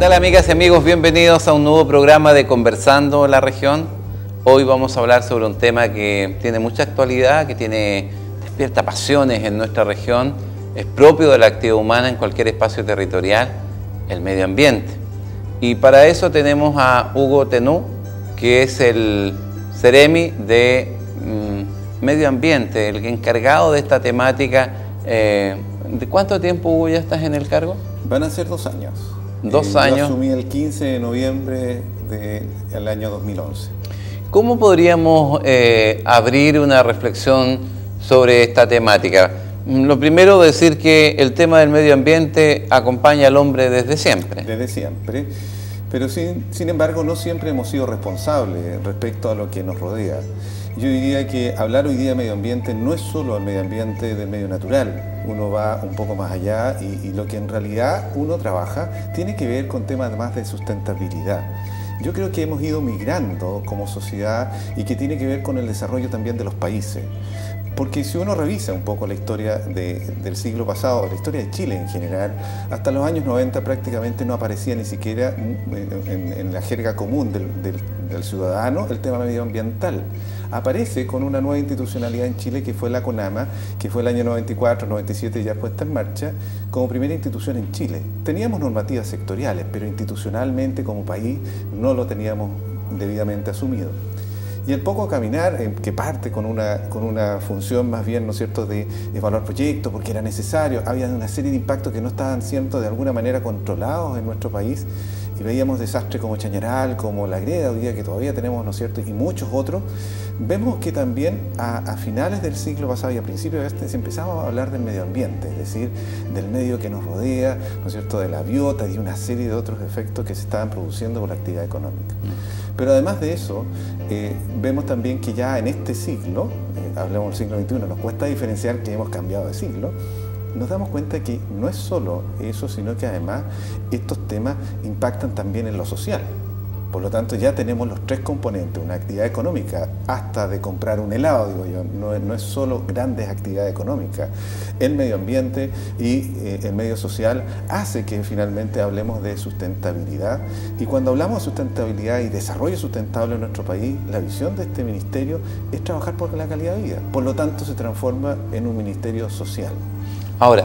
tal, amigas y amigos? Bienvenidos a un nuevo programa de Conversando la Región. Hoy vamos a hablar sobre un tema que tiene mucha actualidad, que despierta pasiones en nuestra región, es propio de la actividad humana en cualquier espacio territorial, el medio ambiente. Y para eso tenemos a Hugo Tenú, que es el Ceremi de Medio Ambiente, el encargado de esta temática. ¿De cuánto tiempo, Hugo, ya estás en el cargo? Van a ser 2 años. 2 años. Yo asumí el 15 de noviembre del año 2011. ¿Cómo podríamos abrir una reflexión sobre esta temática? Lo primero, decir que el tema del medio ambiente acompaña al hombre desde siempre. Desde siempre, pero sin embargo no siempre hemos sido responsables respecto a lo que nos rodea. Yo diría que hablar hoy día de medio ambiente no es solo el medio ambiente del medio natural. Uno va un poco más allá y lo que en realidad uno trabaja tiene que ver con temas más de sustentabilidad. Yo creo que hemos ido migrando como sociedad y que tiene que ver con el desarrollo también de los países. Porque si uno revisa un poco la historia del siglo pasado, la historia de Chile en general, hasta los años 90 prácticamente no aparecía ni siquiera en la jerga común del ciudadano el tema medioambiental. Aparece con una nueva institucionalidad en Chile que fue la CONAMA, que fue el año 94, 97 ya puesta en marcha, como primera institución en Chile. Teníamos normativas sectoriales, pero institucionalmente como país no lo teníamos debidamente asumido. Y el poco caminar, que parte con una función más bien, ¿no es cierto?, de evaluar proyectos, porque era necesario, había una serie de impactos que no estaban siendo de alguna manera controlados en nuestro país, y veíamos desastres como Chañaral, como La Greda, hoy día que todavía tenemos, ¿no es cierto?, y muchos otros. Vemos que también a finales del siglo pasado y a principios de este se empezaba a hablar del medio ambiente, es decir, del medio que nos rodea, ¿no es cierto?, de la biota y una serie de otros efectos que se estaban produciendo por la actividad económica. Pero además de eso, vemos también que ya en este siglo, hablamos del siglo XXI, nos cuesta diferenciar que hemos cambiado de siglo, nos damos cuenta que no es solo eso, sino que además estos temas impactan también en lo social. Por lo tanto, ya tenemos los 3 componentes, una actividad económica, hasta de comprar un helado, digo yo, no es solo grandes actividades económicas. El medio ambiente y el medio social hace que finalmente hablemos de sustentabilidad. Y cuando hablamos de sustentabilidad y desarrollo sustentable en nuestro país, la visión de este ministerio es trabajar por la calidad de vida. Por lo tanto, se transforma en un ministerio social. Ahora,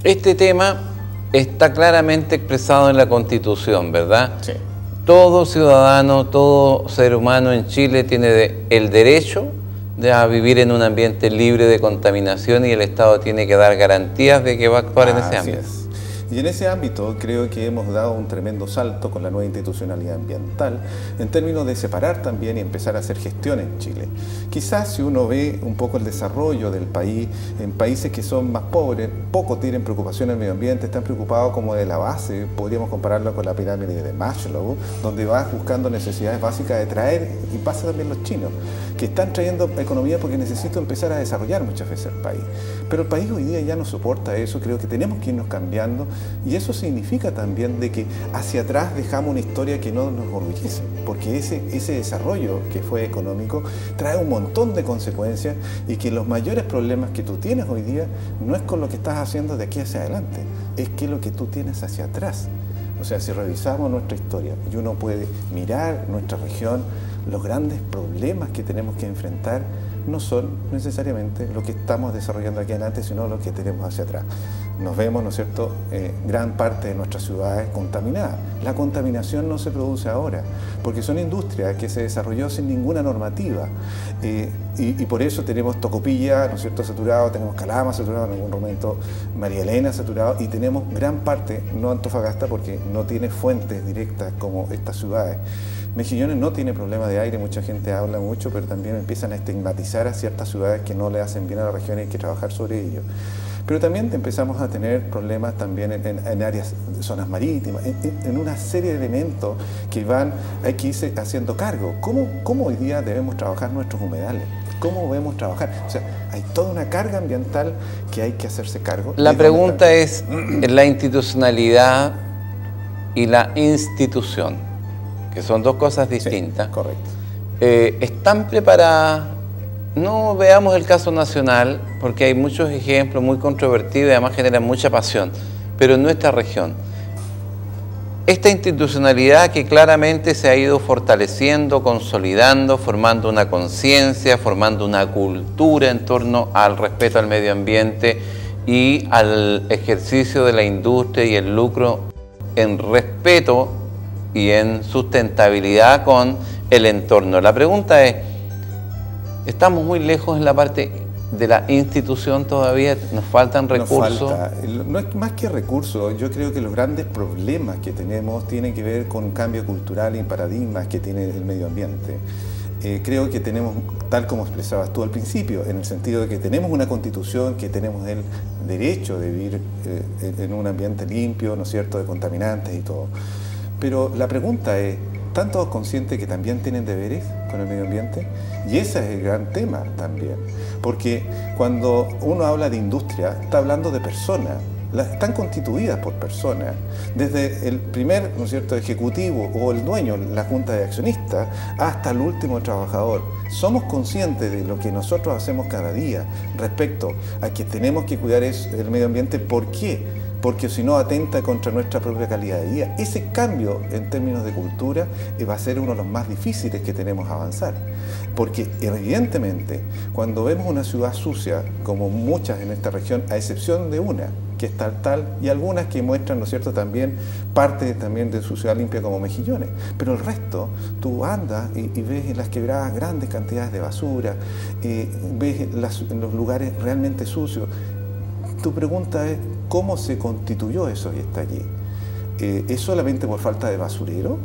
este tema está claramente expresado en la Constitución, ¿verdad? Sí. Todo ciudadano, todo ser humano en Chile tiene el derecho de vivir en un ambiente libre de contaminación y el Estado tiene que dar garantías de que va a actuar en ese ámbito. Así es. Y en ese ámbito creo que hemos dado un tremendo salto con la nueva institucionalidad ambiental en términos de separar también y empezar a hacer gestión en Chile. Quizás si uno ve un poco el desarrollo del país, en países que son más pobres, poco tienen preocupación en el medio ambiente, están preocupados como de la base, podríamos compararlo con la pirámide de Maslow, donde vas buscando necesidades básicas de traer, y pasa también los chinos, que están trayendo economía porque necesito empezar a desarrollar muchas veces el país. Pero el país hoy día ya no soporta eso, creo que tenemos que irnos cambiando. Y eso significa también de que hacia atrás dejamos una historia que no nos orgullece, porque ese desarrollo que fue económico trae un montón de consecuencias y que los mayores problemas que tú tienes hoy día no es con lo que estás haciendo de aquí hacia adelante, es que lo que tú tienes hacia atrás. O sea, si revisamos nuestra historia y uno puede mirar nuestra región, los grandes problemas que tenemos que enfrentar no son necesariamente lo que estamos desarrollando aquí adelante, sino lo que tenemos hacia atrás. Nos vemos, ¿no es cierto?, gran parte de nuestras ciudades contaminadas. La contaminación no se produce ahora, porque son industrias que se desarrolló sin ninguna normativa. Y por eso tenemos Tocopilla, ¿no es cierto?, saturado, tenemos Calama saturado, en algún momento María Elena saturado, y tenemos gran parte, no Antofagasta, porque no tiene fuentes directas como estas ciudades. Mejillones no tiene problema de aire, mucha gente habla mucho, pero también empiezan a estigmatizar a ciertas ciudades que no le hacen bien a la región y hay que trabajar sobre ello. Pero también empezamos a tener problemas también en áreas, zonas marítimas, en una serie de elementos que hay que irse haciendo cargo. ¿Cómo hoy día debemos trabajar nuestros humedales? ¿Cómo debemos trabajar? O sea, hay toda una carga ambiental que hay que hacerse cargo. La pregunta es la institucionalidad y la institución, que son dos cosas distintas. Sí, correcto. ¿Están preparadas? No veamos el caso nacional, porque hay muchos ejemplos muy controvertidos y además generan mucha pasión, pero en nuestra región, esta institucionalidad que claramente se ha ido fortaleciendo, consolidando, formando una conciencia, formando una cultura en torno al respeto al medio ambiente y al ejercicio de la industria y el lucro en respeto y en sustentabilidad con el entorno. La pregunta es, ¿estamos muy lejos en la parte de la institución todavía? ¿Nos faltan recursos? Nos falta. No es más que recursos. Yo creo que los grandes problemas que tenemos tienen que ver con un cambio cultural y paradigmas que tiene el medio ambiente. Creo que tenemos, tal como expresabas tú al principio, en el sentido de que tenemos una constitución, que tenemos el derecho de vivir en un ambiente limpio, ¿no es cierto?, de contaminantes y todo. Pero la pregunta es, ¿están todos conscientes que también tienen deberes con el medio ambiente? Y ese es el gran tema también. Porque cuando uno habla de industria, está hablando de personas. Están constituidas por personas. Desde el primer, ¿no es cierto?, ejecutivo o el dueño, la junta de accionistas, hasta el último trabajador. Somos conscientes de lo que nosotros hacemos cada día respecto a que tenemos que cuidar el medio ambiente. ¿Por qué? Porque si no atenta contra nuestra propia calidad de vida. Ese cambio en términos de cultura va a ser uno de los más difíciles que tenemos a avanzar. Porque evidentemente, cuando vemos una ciudad sucia, como muchas en esta región, a excepción de una, que es tal, y algunas que muestran, ¿no es cierto?, también parte también de su ciudad limpia como Mejillones. Pero el resto, tú andas y ves en las quebradas grandes cantidades de basura, ves en los lugares realmente sucios. Tu pregunta es, ¿cómo se constituyó eso y está allí? ¿Es solamente por falta de basurero?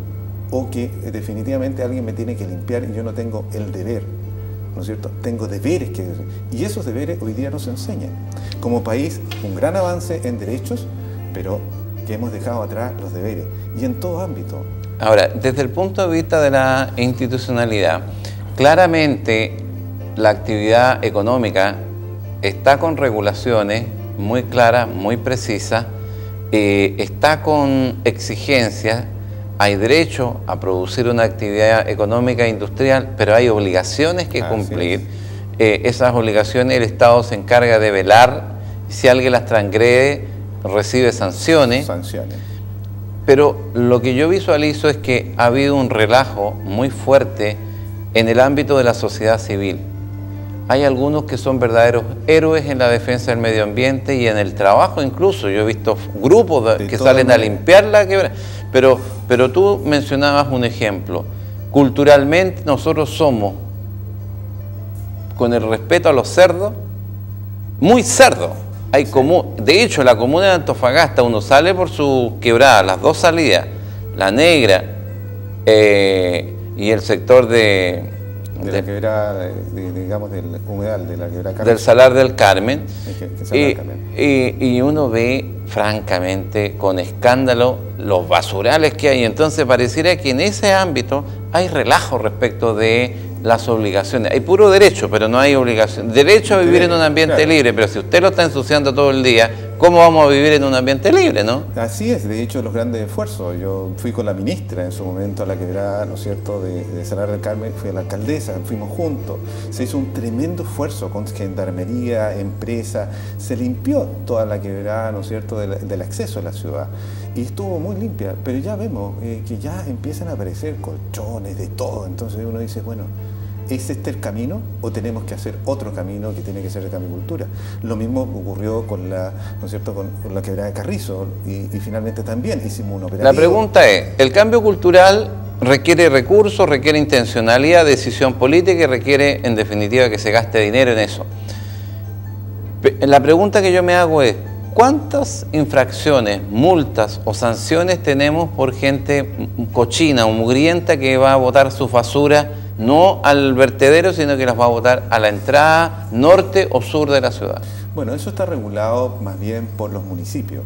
¿O que definitivamente alguien me tiene que limpiar y yo no tengo el deber? ¿No es cierto? Tengo deberes que... Y esos deberes hoy día no se enseñan. Como país, un gran avance en derechos, pero que hemos dejado atrás los deberes. Y en todo ámbito. Ahora, desde el punto de vista de la institucionalidad, claramente la actividad económica está con regulaciones muy claras, muy precisas, está con exigencias. Hay derecho a producir una actividad económica e industrial, pero hay obligaciones que cumplir. Esas obligaciones el Estado se encarga de velar. Si alguien las transgrede, recibe sanciones. Pero lo que yo visualizo es que ha habido un relajo muy fuerte en el ámbito de la sociedad civil. Hay algunos que son verdaderos héroes en la defensa del medio ambiente y en el trabajo incluso. Yo he visto grupos que salen a limpiar la quebrada. Pero tú mencionabas un ejemplo. Culturalmente nosotros somos, con el respeto a los cerdos, muy cerdos. De hecho, la comuna de Antofagasta, uno sale por su quebrada, las dos salidas, La Negra y el sector de la quebrada, digamos, del humedal, de la quebrada Carmen. Del Salar del Carmen. Y uno ve, francamente, con escándalo, los basurales que hay. Entonces pareciera que en ese ámbito hay relajo respecto de las obligaciones. Hay puro derecho, pero no hay obligación. Derecho a vivir en un ambiente libre, pero si usted lo está ensuciando todo el día, ¿cómo vamos a vivir en un ambiente libre, no? Así es, de hecho, los grandes esfuerzos. Yo fui con la ministra en su momento a la quebrada, ¿no es cierto?, de Salar del Carmen, fui a la alcaldesa, fuimos juntos. Se hizo un tremendo esfuerzo con gendarmería, empresa, se limpió toda la quebrada, ¿no es cierto?, del acceso a la ciudad. Y estuvo muy limpia, pero ya vemos que ya empiezan a aparecer colchones, de todo. Entonces uno dice, bueno, ¿es este el camino o tenemos que hacer otro camino que tiene que ser de camicultura? Lo mismo ocurrió con la, ¿no es cierto?, con la quebrada de Carrizo y finalmente también hicimos un operativo. La pregunta es, ¿el cambio cultural requiere recursos, requiere intencionalidad, decisión política y requiere, en definitiva, que se gaste dinero en eso? La pregunta que yo me hago es, ¿cuántas infracciones, multas o sanciones tenemos por gente cochina o mugrienta que va a botar su basura no al vertedero, sino que las va a botar a la entrada norte o sur de la ciudad? Bueno, eso está regulado más bien por los municipios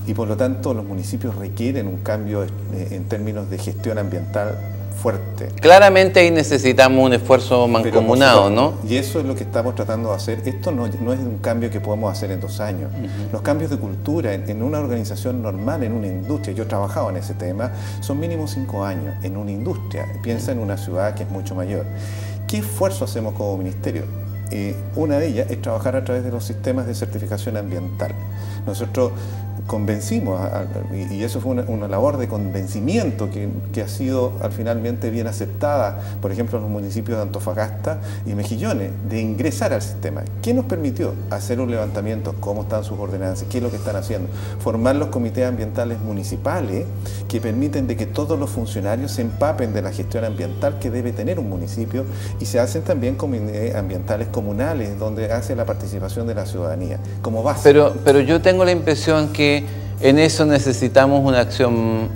y por lo tanto los municipios requieren un cambio en términos de gestión ambiental fuerte. Claramente ahí necesitamos un esfuerzo mancomunado, ¿no? Y eso es lo que estamos tratando de hacer. Esto no es un cambio que podemos hacer en 2 años. Los cambios de cultura en una organización normal, en una industria, yo he trabajado en ese tema, son mínimo 5 años en una industria. Piensa en una ciudad que es mucho mayor. ¿Qué esfuerzo hacemos como ministerio? Una de ellas es trabajar a través de los sistemas de certificación ambiental. Nosotros convencimos, y eso fue una labor de convencimiento que ha sido finalmente bien aceptada, por ejemplo, en los municipios de Antofagasta y Mejillones, de ingresar al sistema. ¿Qué nos permitió? Hacer un levantamiento, cómo están sus ordenanzas, qué es lo que están haciendo, formar los comités ambientales municipales que permiten de que todos los funcionarios se empapen de la gestión ambiental que debe tener un municipio, y se hacen también comités ambientales comunales donde hace la participación de la ciudadanía como base. Pero yo tengo la impresión que en eso necesitamos una acción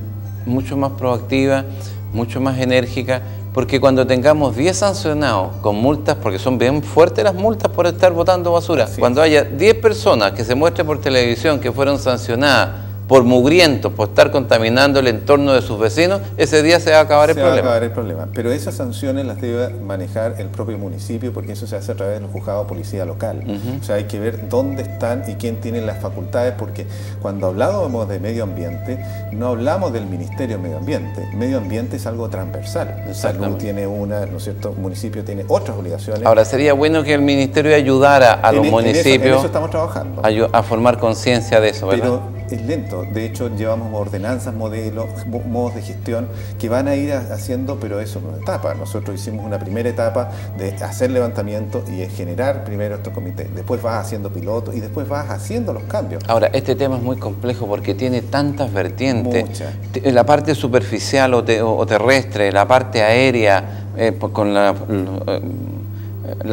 mucho más proactiva, mucho más enérgica, porque cuando tengamos 10 sancionados con multas, porque son bien fuertes las multas por estar botando basura, cuando haya 10 personas que se muestren por televisión que fueron sancionadas por mugrientos, por estar contaminando el entorno de sus vecinos, ese día se va a acabar el problema. Se va a acabar el problema. Pero esas sanciones las debe manejar el propio municipio, porque eso se hace a través del juzgado de policía local. O sea, hay que ver dónde están y quién tiene las facultades, porque cuando hablábamos de medio ambiente, no hablamos del Ministerio de Medio Ambiente. Medio ambiente es algo transversal. Salud tiene una, ¿no es cierto? El municipio tiene otras obligaciones. Ahora, sería bueno que el Ministerio ayudara a los municipios en eso estamos trabajando. A formar conciencia de eso, ¿verdad? Pero es lento. De hecho, llevamos ordenanzas, modelos, modos de gestión que van a ir haciendo, pero eso es una etapa. Nosotros hicimos una primera etapa de hacer levantamiento y generar primero estos comités. Después vas haciendo pilotos y después vas haciendo los cambios. Ahora, este tema es muy complejo porque tiene tantas vertientes. Muchas. La parte superficial o terrestre, la parte aérea, con la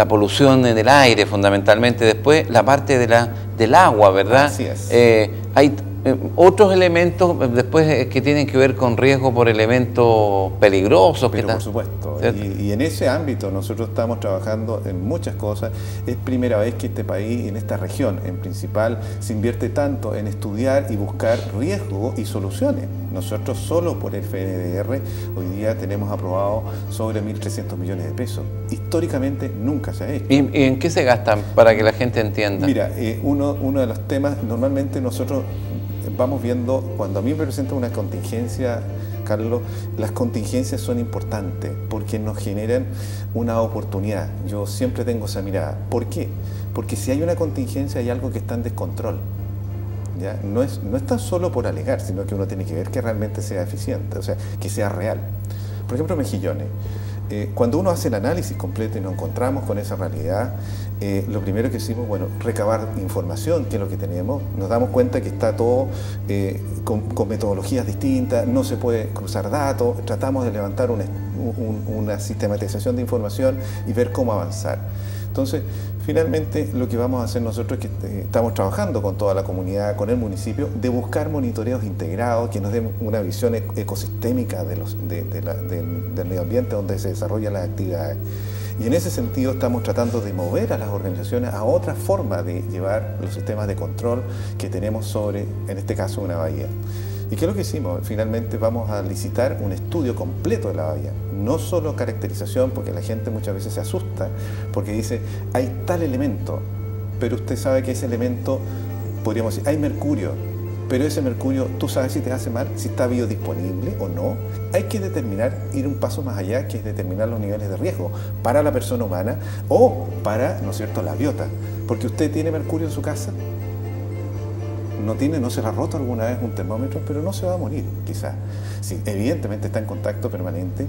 polución en el aire fundamentalmente. Después, la parte del agua, ¿verdad? Así es. Hay otros elementos después que tienen que ver con riesgo por elementos peligrosos. Pero por supuesto, y en ese ámbito nosotros estamos trabajando en muchas cosas. Es primera vez que este país, en esta región en principal, se invierte tanto en estudiar y buscar riesgos y soluciones. Nosotros solo por el FNDR hoy día tenemos aprobado sobre 1.300 millones de pesos. Históricamente nunca se ha hecho. ¿Y en qué se gastan para que la gente entienda? Mira, uno de los temas, normalmente nosotros vamos viendo, cuando a mí me presenta una contingencia, Carlos, las contingencias son importantes porque nos generan una oportunidad. Yo siempre tengo esa mirada. ¿Por qué? Porque si hay una contingencia hay algo que está en descontrol. ¿Ya? No es tan solo por alegar, sino que uno tiene que ver que realmente sea eficiente, o sea, que sea real. Por ejemplo, Mejillones. Cuando uno hace el análisis completo y nos encontramos con esa realidad, lo primero que hicimos, bueno, recabar información, que es lo que tenemos. Nos damos cuenta que está todo con metodologías distintas, no se puede cruzar datos, tratamos de levantar una sistematización de información y ver cómo avanzar. Entonces, finalmente lo que vamos a hacer nosotros es que estamos trabajando con toda la comunidad, con el municipio, de buscar monitoreos integrados que nos den una visión ecosistémica del medio ambiente donde se desarrollan las actividades. Y en ese sentido estamos tratando de mover a las organizaciones a otra forma de llevar los sistemas de control que tenemos sobre, en este caso, una bahía. ¿Y qué es lo que hicimos? Finalmente vamos a licitar un estudio completo de la bahía. No solo caracterización, porque la gente muchas veces se asusta, porque dice, hay tal elemento, pero usted sabe que ese elemento, podríamos decir, hay mercurio, pero ese mercurio, tú sabes si te hace mal, si está biodisponible o no. Hay que determinar, ir un paso más allá, que es determinar los niveles de riesgo para la persona humana o para, ¿no es cierto?, la biota. Porque usted tiene mercurio en su casa, no se le ha roto alguna vez un termómetro, pero no se va a morir, quizás. Si evidentemente está en contacto permanente,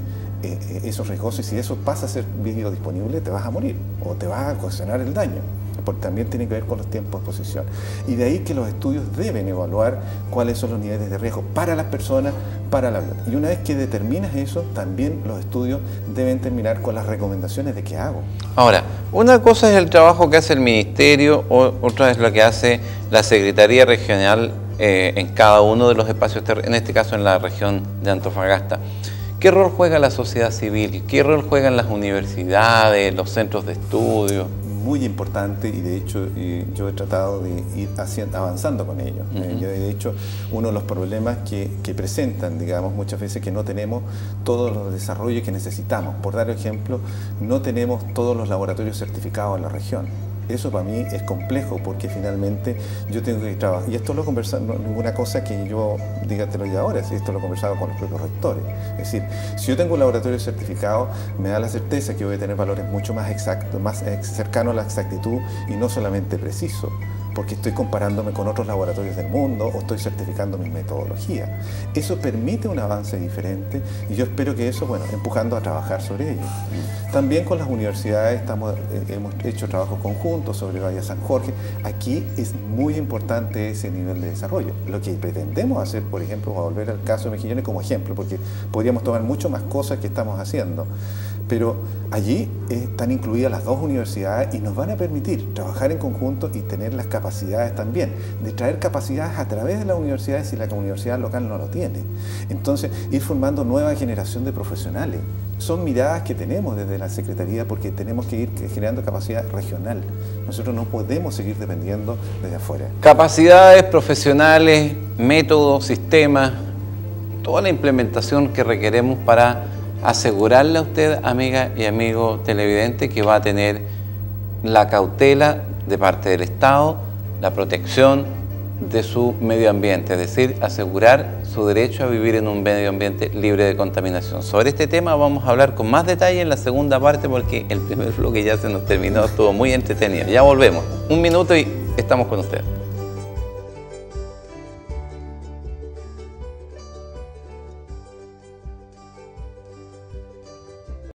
eso es riesgoso, y si eso pasa a ser biodisponible, te vas a morir o te vas a ocasionar el daño, porque también tiene que ver con los tiempos de exposición. Y de ahí que los estudios deben evaluar cuáles son los niveles de riesgo para las personas, para la biota. Y una vez que determinas eso, también los estudios deben terminar con las recomendaciones de qué hago. Ahora, una cosa es el trabajo que hace el Ministerio, otra es lo que hace la Secretaría Regional en cada uno de los espacios, en este caso en la región de Antofagasta. ¿Qué rol juega la sociedad civil? ¿Qué rol juegan las universidades, los centros de estudio? Muy importante, y de hecho yo he tratado de ir avanzando con ellos. Yo, de hecho, uno de los problemas que presentan, digamos, muchas veces, que no tenemos todos los desarrollos que necesitamos. Por dar ejemplo, no tenemos todos los laboratorios certificados en la región. Eso para mí es complejo, porque finalmente yo tengo que trabajar. Y esto lo he conversado, no ninguna cosa que yo diga te lo diga ahora, esto lo he conversado con los propios rectores. Es decir, si yo tengo un laboratorio certificado, me da la certeza que voy a tener valores mucho más exactos, más cercanos a la exactitud y no solamente precisos. porque estoy comparándome con otros laboratorios del mundo o estoy certificando mi metodología. Eso permite un avance diferente y yo espero que eso, bueno, empujando a trabajar sobre ello. También con las universidades hemos hecho trabajos conjuntos sobre Bahía San Jorge. Aquí es muy importante ese nivel de desarrollo. Lo que pretendemos hacer, por ejemplo, voy a volver al caso de Mejillones como ejemplo, porque podríamos tomar mucho más cosas que estamos haciendo. Pero allí están incluidas las dos universidades y nos van a permitir trabajar en conjunto y tener las capacidades también, de traer capacidades a través de las universidades si la universidad local no lo tiene. Entonces, ir formando nueva generación de profesionales. Son miradas que tenemos desde la Secretaría porque tenemos que ir generando capacidad regional. Nosotros no podemos seguir dependiendo desde afuera. Capacidades profesionales, métodos, sistemas, toda la implementación que requeremos para asegurarle a usted, amiga y amigo televidente, que va a tener la cautela de parte del Estado, la protección de su medio ambiente, es decir, asegurar su derecho a vivir en un medio ambiente libre de contaminación. Sobre este tema vamos a hablar con más detalle en la segunda parte porque el primer bloque ya se nos terminó, estuvo muy entretenido. Ya volvemos. Un minuto y estamos con usted.